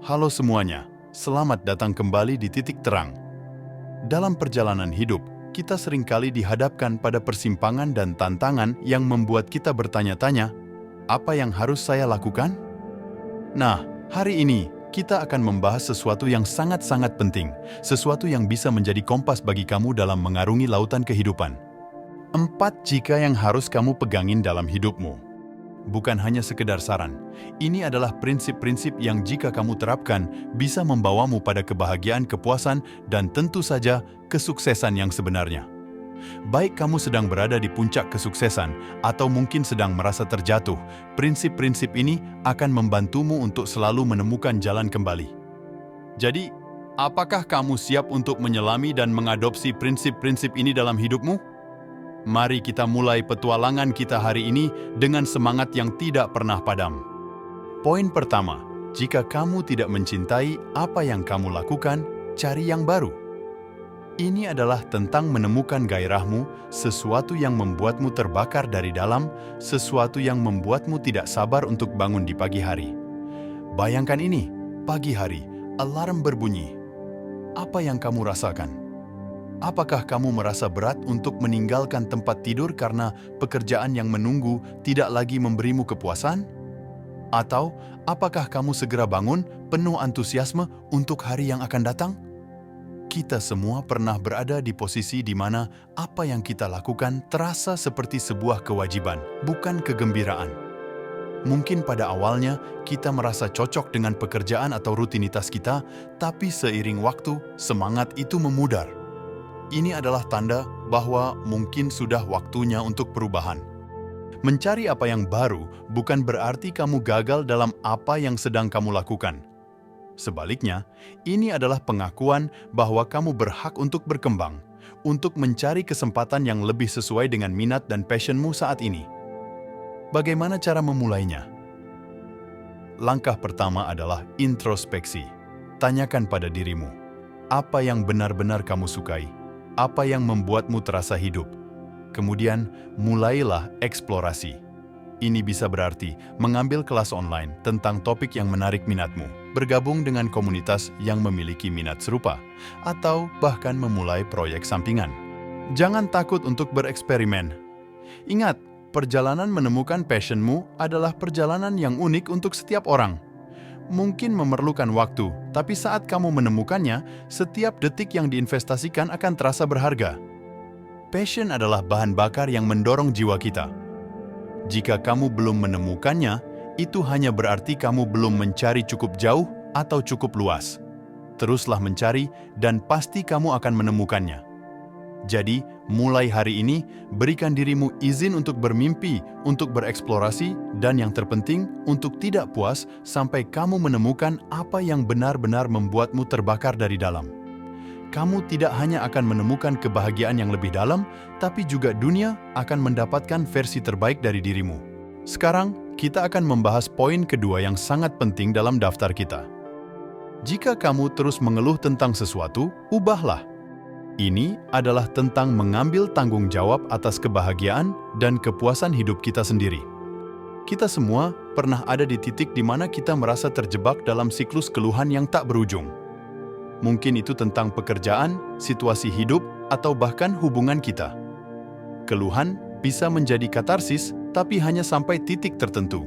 Halo semuanya, selamat datang kembali di Titik Terang. Dalam perjalanan hidup, kita seringkali dihadapkan pada persimpangan dan tantangan yang membuat kita bertanya-tanya, apa yang harus saya lakukan? Nah, hari ini kita akan membahas sesuatu yang sangat-sangat penting, sesuatu yang bisa menjadi kompas bagi kamu dalam mengarungi lautan kehidupan. 4 jika yang harus kamu pegangin dalam hidupmu. Bukan hanya sekedar saran, ini adalah prinsip-prinsip yang jika kamu terapkan bisa membawamu pada kebahagiaan, kepuasan, dan tentu saja kesuksesan yang sebenarnya. Baik kamu sedang berada di puncak kesuksesan atau mungkin sedang merasa terjatuh, prinsip-prinsip ini akan membantumu untuk selalu menemukan jalan kembali. Jadi, apakah kamu siap untuk menyelami dan mengadopsi prinsip-prinsip ini dalam hidupmu? Mari kita mulai petualangan kita hari ini dengan semangat yang tidak pernah padam. Poin pertama, jika kamu tidak mencintai apa yang kamu lakukan, cari yang baru. Ini adalah tentang menemukan gairahmu, sesuatu yang membuatmu terbakar dari dalam, sesuatu yang membuatmu tidak sabar untuk bangun di pagi hari. Bayangkan ini, pagi hari, alarm berbunyi. Apa yang kamu rasakan? Apakah kamu merasa berat untuk meninggalkan tempat tidur karena pekerjaan yang menunggu tidak lagi memberimu kepuasan? Atau apakah kamu segera bangun penuh antusiasme untuk hari yang akan datang? Kita semua pernah berada di posisi di mana apa yang kita lakukan terasa seperti sebuah kewajiban, bukan kegembiraan. Mungkin pada awalnya kita merasa cocok dengan pekerjaan atau rutinitas kita, tapi seiring waktu, semangat itu memudar. Ini adalah tanda bahwa mungkin sudah waktunya untuk perubahan. Mencari apa yang baru bukan berarti kamu gagal dalam apa yang sedang kamu lakukan. Sebaliknya, ini adalah pengakuan bahwa kamu berhak untuk berkembang, untuk mencari kesempatan yang lebih sesuai dengan minat dan passionmu saat ini. Bagaimana cara memulainya? Langkah pertama adalah introspeksi. Tanyakan pada dirimu, apa yang benar-benar kamu sukai? Apa yang membuatmu terasa hidup? Kemudian, mulailah eksplorasi. Ini bisa berarti mengambil kelas online tentang topik yang menarik minatmu, bergabung dengan komunitas yang memiliki minat serupa, atau bahkan memulai proyek sampingan. Jangan takut untuk bereksperimen. Ingat, perjalanan menemukan passionmu adalah perjalanan yang unik untuk setiap orang. Mungkin memerlukan waktu, tapi saat kamu menemukannya, setiap detik yang diinvestasikan akan terasa berharga. Passion adalah bahan bakar yang mendorong jiwa kita. Jika kamu belum menemukannya, itu hanya berarti kamu belum mencari cukup jauh atau cukup luas. Teruslah mencari dan pasti kamu akan menemukannya. Jadi, mulai hari ini, berikan dirimu izin untuk bermimpi, untuk bereksplorasi, dan yang terpenting, untuk tidak puas sampai kamu menemukan apa yang benar-benar membuatmu terbakar dari dalam. Kamu tidak hanya akan menemukan kebahagiaan yang lebih dalam, tapi juga dunia akan mendapatkan versi terbaik dari dirimu. Sekarang, kita akan membahas poin kedua yang sangat penting dalam daftar kita. Jika kamu terus mengeluh tentang sesuatu, ubahlah. Ini adalah tentang mengambil tanggung jawab atas kebahagiaan dan kepuasan hidup kita sendiri. Kita semua pernah ada di titik di mana kita merasa terjebak dalam siklus keluhan yang tak berujung. Mungkin itu tentang pekerjaan, situasi hidup, atau bahkan hubungan kita. Keluhan bisa menjadi katarsis, tapi hanya sampai titik tertentu.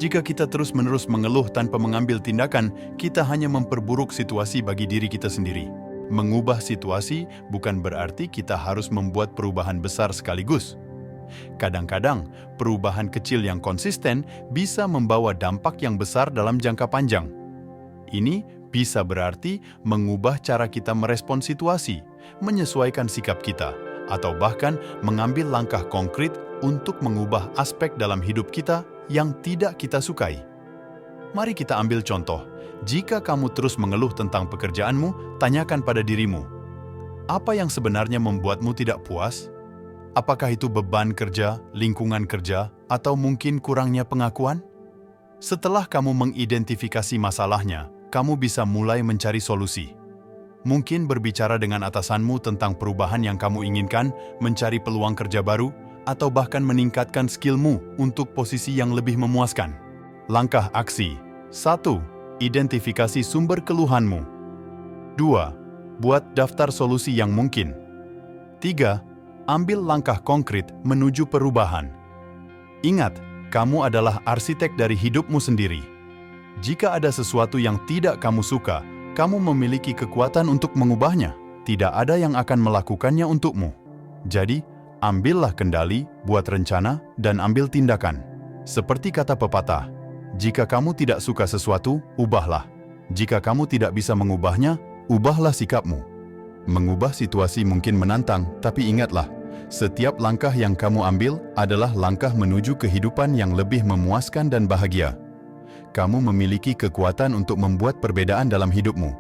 Jika kita terus-menerus mengeluh tanpa mengambil tindakan, kita hanya memperburuk situasi bagi diri kita sendiri. Mengubah situasi bukan berarti kita harus membuat perubahan besar sekaligus. Kadang-kadang, perubahan kecil yang konsisten bisa membawa dampak yang besar dalam jangka panjang. Ini bisa berarti mengubah cara kita merespon situasi, menyesuaikan sikap kita, atau bahkan mengambil langkah konkret untuk mengubah aspek dalam hidup kita yang tidak kita sukai. Mari kita ambil contoh. Jika kamu terus mengeluh tentang pekerjaanmu, tanyakan pada dirimu, apa yang sebenarnya membuatmu tidak puas? Apakah itu beban kerja, lingkungan kerja, atau mungkin kurangnya pengakuan? Setelah kamu mengidentifikasi masalahnya, kamu bisa mulai mencari solusi. Mungkin berbicara dengan atasanmu tentang perubahan yang kamu inginkan, mencari peluang kerja baru, atau bahkan meningkatkan skillmu untuk posisi yang lebih memuaskan. Langkah aksi. 1. Identifikasi sumber keluhanmu. 2. Buat daftar solusi yang mungkin. 3. Ambil langkah konkret menuju perubahan. Ingat, kamu adalah arsitek dari hidupmu sendiri. Jika ada sesuatu yang tidak kamu suka, kamu memiliki kekuatan untuk mengubahnya. Tidak ada yang akan melakukannya untukmu. Jadi, ambillah kendali, buat rencana, dan ambil tindakan. Seperti kata pepatah, jika kamu tidak suka sesuatu, ubahlah. Jika kamu tidak bisa mengubahnya, ubahlah sikapmu. Mengubah situasi mungkin menantang, tapi ingatlah, setiap langkah yang kamu ambil adalah langkah menuju kehidupan yang lebih memuaskan dan bahagia. Kamu memiliki kekuatan untuk membuat perbedaan dalam hidupmu.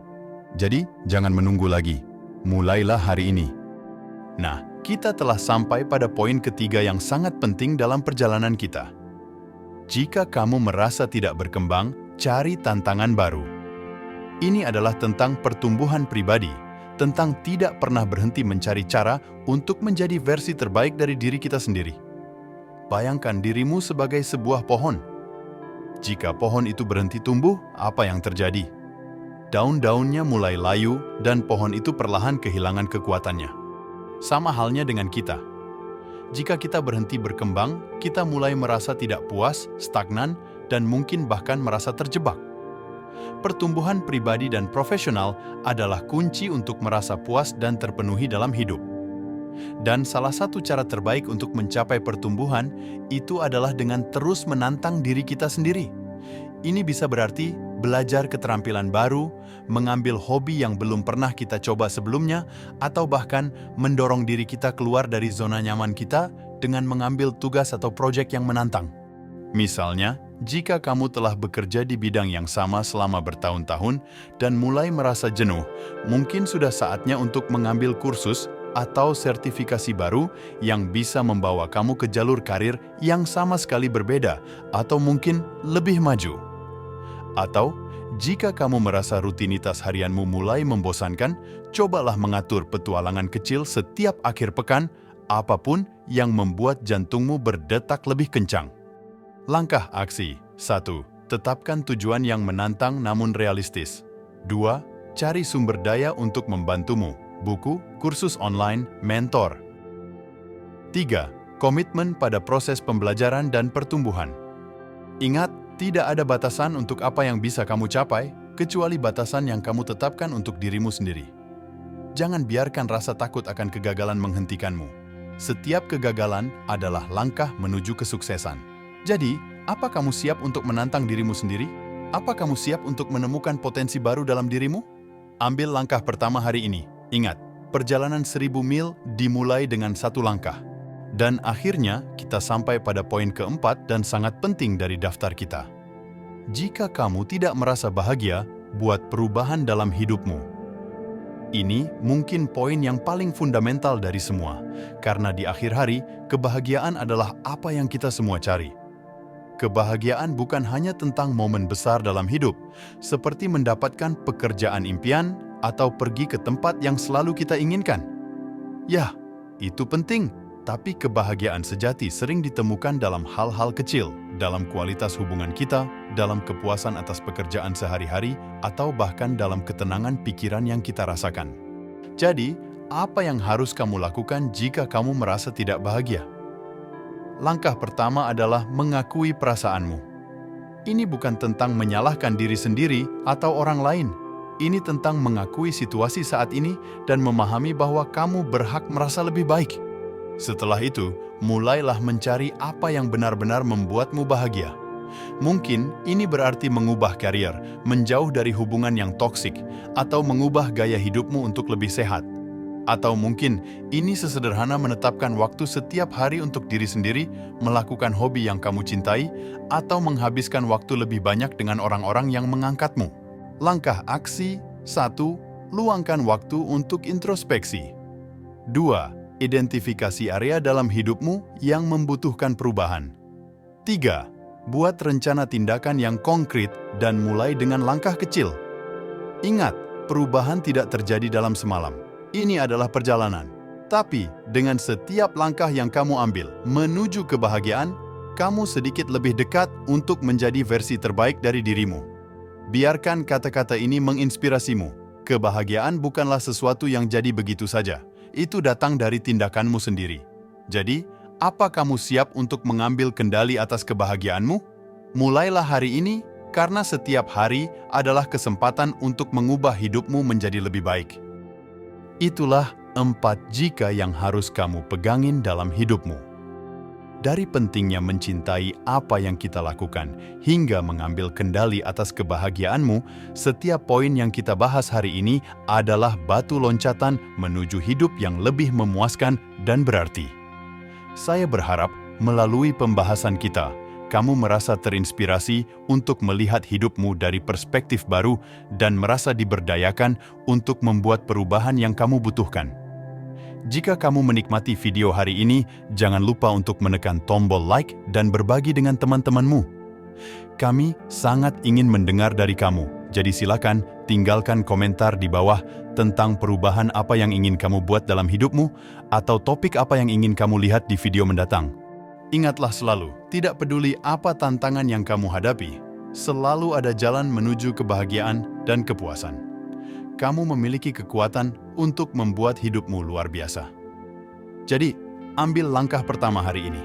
Jadi, jangan menunggu lagi. Mulailah hari ini. Nah, kita telah sampai pada poin ketiga yang sangat penting dalam perjalanan kita. Jika kamu merasa tidak berkembang, cari tantangan baru. Ini adalah tentang pertumbuhan pribadi, tentang tidak pernah berhenti mencari cara untuk menjadi versi terbaik dari diri kita sendiri. Bayangkan dirimu sebagai sebuah pohon. Jika pohon itu berhenti tumbuh, apa yang terjadi? Daun-daunnya mulai layu dan pohon itu perlahan kehilangan kekuatannya. Sama halnya dengan kita. Jika kita berhenti berkembang, kita mulai merasa tidak puas, stagnan, dan mungkin bahkan merasa terjebak. Pertumbuhan pribadi dan profesional adalah kunci untuk merasa puas dan terpenuhi dalam hidup. Dan salah satu cara terbaik untuk mencapai pertumbuhan itu adalah dengan terus menantang diri kita sendiri. Ini bisa berarti belajar keterampilan baru, mengambil hobi yang belum pernah kita coba sebelumnya, atau bahkan mendorong diri kita keluar dari zona nyaman kita dengan mengambil tugas atau proyek yang menantang. Misalnya, jika kamu telah bekerja di bidang yang sama selama bertahun-tahun dan mulai merasa jenuh, mungkin sudah saatnya untuk mengambil kursus atau sertifikasi baru yang bisa membawa kamu ke jalur karir yang sama sekali berbeda atau mungkin lebih maju. Atau, jika kamu merasa rutinitas harianmu mulai membosankan, cobalah mengatur petualangan kecil setiap akhir pekan, apapun yang membuat jantungmu berdetak lebih kencang. Langkah aksi. 1. Tetapkan tujuan yang menantang namun realistis. 2. Cari sumber daya untuk membantumu. Buku, kursus online, mentor. 3. Komitmen pada proses pembelajaran dan pertumbuhan. Ingat, tidak ada batasan untuk apa yang bisa kamu capai, kecuali batasan yang kamu tetapkan untuk dirimu sendiri. Jangan biarkan rasa takut akan kegagalan menghentikanmu. Setiap kegagalan adalah langkah menuju kesuksesan. Jadi, apa kamu siap untuk menantang dirimu sendiri? Apa kamu siap untuk menemukan potensi baru dalam dirimu? Ambil langkah pertama hari ini. Ingat, perjalanan 1000 mil dimulai dengan satu langkah. Dan akhirnya, kita sampai pada poin keempat dan sangat penting dari daftar kita. Jika kamu tidak merasa bahagia, buat perubahan dalam hidupmu. Ini mungkin poin yang paling fundamental dari semua, karena di akhir hari, kebahagiaan adalah apa yang kita semua cari. Kebahagiaan bukan hanya tentang momen besar dalam hidup, seperti mendapatkan pekerjaan impian atau pergi ke tempat yang selalu kita inginkan. Ya, itu penting, tapi kebahagiaan sejati sering ditemukan dalam hal-hal kecil, dalam kualitas hubungan kita, dalam kepuasan atas pekerjaan sehari-hari, atau bahkan dalam ketenangan pikiran yang kita rasakan. Jadi, apa yang harus kamu lakukan jika kamu merasa tidak bahagia? Langkah pertama adalah mengakui perasaanmu. Ini bukan tentang menyalahkan diri sendiri atau orang lain. Ini tentang mengakui situasi saat ini dan memahami bahwa kamu berhak merasa lebih baik. Setelah itu, mulailah mencari apa yang benar-benar membuatmu bahagia. Mungkin ini berarti mengubah karier, menjauh dari hubungan yang toksik, atau mengubah gaya hidupmu untuk lebih sehat. Atau mungkin ini sesederhana menetapkan waktu setiap hari untuk diri sendiri, melakukan hobi yang kamu cintai, atau menghabiskan waktu lebih banyak dengan orang-orang yang mengangkatmu. Langkah aksi. 1. Luangkan waktu untuk introspeksi. 2. Identifikasi area dalam hidupmu yang membutuhkan perubahan. 3. Buat rencana tindakan yang konkret dan mulai dengan langkah kecil. Ingat, perubahan tidak terjadi dalam semalam. Ini adalah perjalanan. Tapi, dengan setiap langkah yang kamu ambil menuju kebahagiaan, kamu sedikit lebih dekat untuk menjadi versi terbaik dari dirimu. Biarkan kata-kata ini menginspirasimu. Kebahagiaan bukanlah sesuatu yang jadi begitu saja. Itu datang dari tindakanmu sendiri. Jadi, apa kamu siap untuk mengambil kendali atas kebahagiaanmu? Mulailah hari ini, karena setiap hari adalah kesempatan untuk mengubah hidupmu menjadi lebih baik. Itulah 4 jika yang harus kamu pegangin dalam hidupmu. Dari pentingnya mencintai apa yang kita lakukan hingga mengambil kendali atas kebahagiaanmu, setiap poin yang kita bahas hari ini adalah batu loncatan menuju hidup yang lebih memuaskan dan berarti. Saya berharap melalui pembahasan kita, kamu merasa terinspirasi untuk melihat hidupmu dari perspektif baru dan merasa diberdayakan untuk membuat perubahan yang kamu butuhkan. Jika kamu menikmati video hari ini, jangan lupa untuk menekan tombol like dan berbagi dengan teman-temanmu. Kami sangat ingin mendengar dari kamu, jadi silakan tinggalkan komentar di bawah tentang perubahan apa yang ingin kamu buat dalam hidupmu atau topik apa yang ingin kamu lihat di video mendatang. Ingatlah selalu, tidak peduli apa tantangan yang kamu hadapi, selalu ada jalan menuju kebahagiaan dan kepuasan. Kamu memiliki kekuatan untuk membuat hidupmu luar biasa. Jadi, ambil langkah pertama hari ini.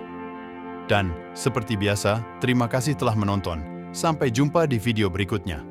Dan, seperti biasa, terima kasih telah menonton. Sampai jumpa di video berikutnya.